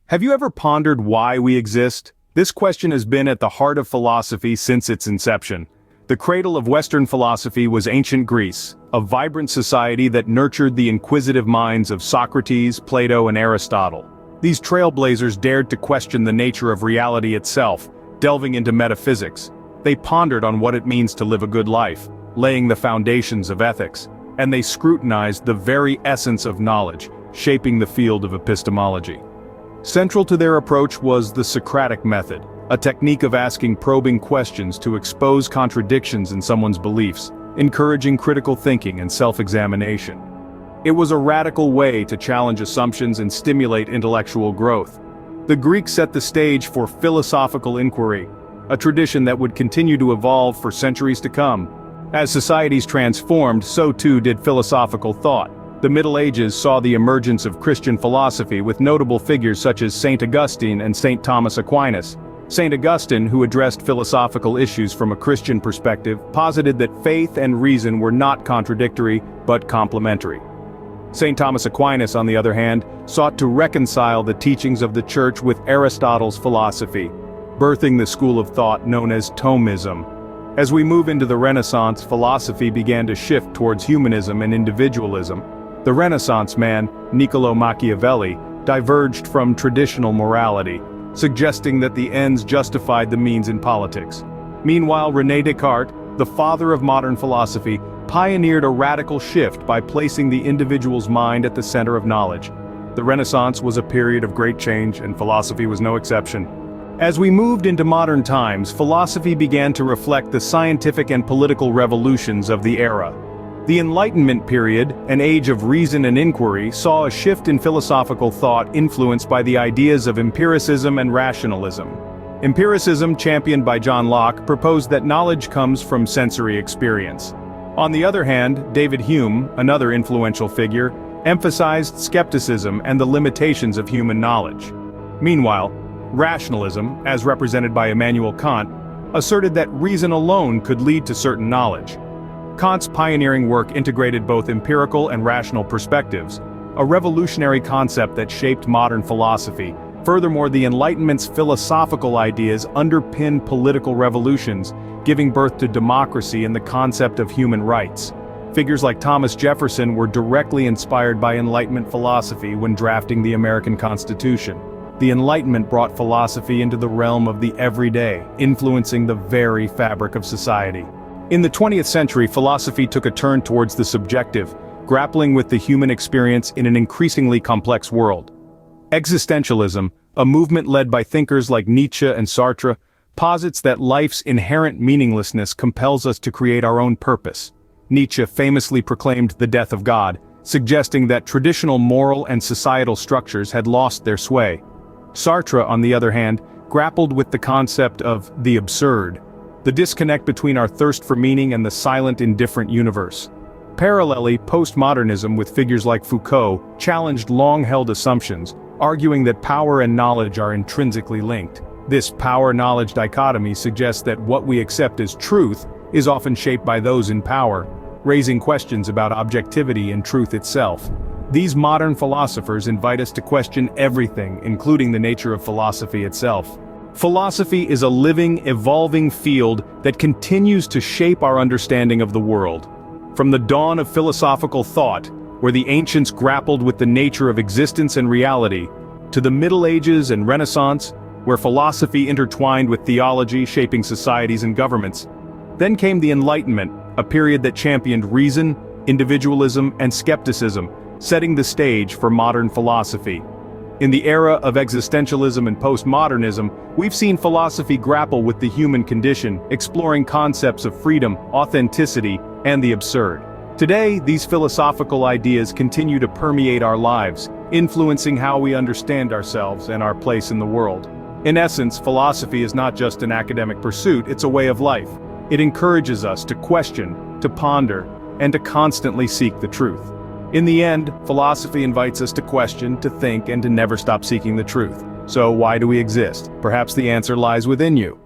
Have you ever pondered why we exist? This question has been at the heart of philosophy since its inception. The cradle of Western philosophy was ancient Greece, a vibrant society that nurtured the inquisitive minds of Socrates, Plato, and Aristotle. These trailblazers dared to question the nature of reality itself, delving into metaphysics. They pondered on what it means to live a good life, laying the foundations of ethics, and they scrutinized the very essence of knowledge, shaping the field of epistemology. Central to their approach was the Socratic method, a technique of asking probing questions to expose contradictions in someone's beliefs, encouraging critical thinking and self-examination. It was a radical way to challenge assumptions and stimulate intellectual growth. The Greeks set the stage for philosophical inquiry, a tradition that would continue to evolve for centuries to come. As societies transformed, so too did philosophical thought. The Middle Ages saw the emergence of Christian philosophy with notable figures such as St. Augustine and St. Thomas Aquinas. St. Augustine, who addressed philosophical issues from a Christian perspective, posited that faith and reason were not contradictory, but complementary. St. Thomas Aquinas, on the other hand, sought to reconcile the teachings of the Church with Aristotle's philosophy, birthing the school of thought known as Thomism. As we move into the Renaissance, philosophy began to shift towards humanism and individualism. The Renaissance man, Niccolò Machiavelli, diverged from traditional morality, suggesting that the ends justified the means in politics. Meanwhile, René Descartes, the father of modern philosophy, pioneered a radical shift by placing the individual's mind at the center of knowledge. The Renaissance was a period of great change, and philosophy was no exception. As we moved into modern times, philosophy began to reflect the scientific and political revolutions of the era. The Enlightenment period, an age of reason and inquiry, saw a shift in philosophical thought influenced by the ideas of empiricism and rationalism. Empiricism, championed by John Locke, proposed that knowledge comes from sensory experience. On the other hand, David Hume, another influential figure, emphasized skepticism and the limitations of human knowledge. Meanwhile, rationalism, as represented by Immanuel Kant, asserted that reason alone could lead to certain knowledge. Kant's pioneering work integrated both empirical and rational perspectives, a revolutionary concept that shaped modern philosophy. Furthermore, the Enlightenment's philosophical ideas underpinned political revolutions, giving birth to democracy and the concept of human rights. Figures like Thomas Jefferson were directly inspired by Enlightenment philosophy when drafting the American Constitution. The Enlightenment brought philosophy into the realm of the everyday, influencing the very fabric of society. In the 20th century, philosophy took a turn towards the subjective, grappling with the human experience in an increasingly complex world. Existentialism, a movement led by thinkers like Nietzsche and Sartre, posits that life's inherent meaninglessness compels us to create our own purpose. Nietzsche famously proclaimed the death of God, suggesting that traditional moral and societal structures had lost their sway. Sartre, on the other hand, grappled with the concept of the absurd, the disconnect between our thirst for meaning and the silent, indifferent universe. Parallelly, postmodernism with figures like Foucault challenged long-held assumptions, arguing that power and knowledge are intrinsically linked. This power-knowledge dichotomy suggests that what we accept as truth is often shaped by those in power, raising questions about objectivity and truth itself. These modern philosophers invite us to question everything, including the nature of philosophy itself. Philosophy is a living, evolving field that continues to shape our understanding of the world. From the dawn of philosophical thought, where the ancients grappled with the nature of existence and reality, to the Middle Ages and Renaissance, where philosophy intertwined with theology, shaping societies and governments. Then came the Enlightenment, a period that championed reason, individualism, and skepticism, setting the stage for modern philosophy. In the era of existentialism and postmodernism, we've seen philosophy grapple with the human condition, exploring concepts of freedom, authenticity, and the absurd. Today, these philosophical ideas continue to permeate our lives, influencing how we understand ourselves and our place in the world. In essence, philosophy is not just an academic pursuit, it's a way of life. It encourages us to question, to ponder, and to constantly seek the truth. In the end, philosophy invites us to question, to think, and to never stop seeking the truth. So why do we exist? Perhaps the answer lies within you.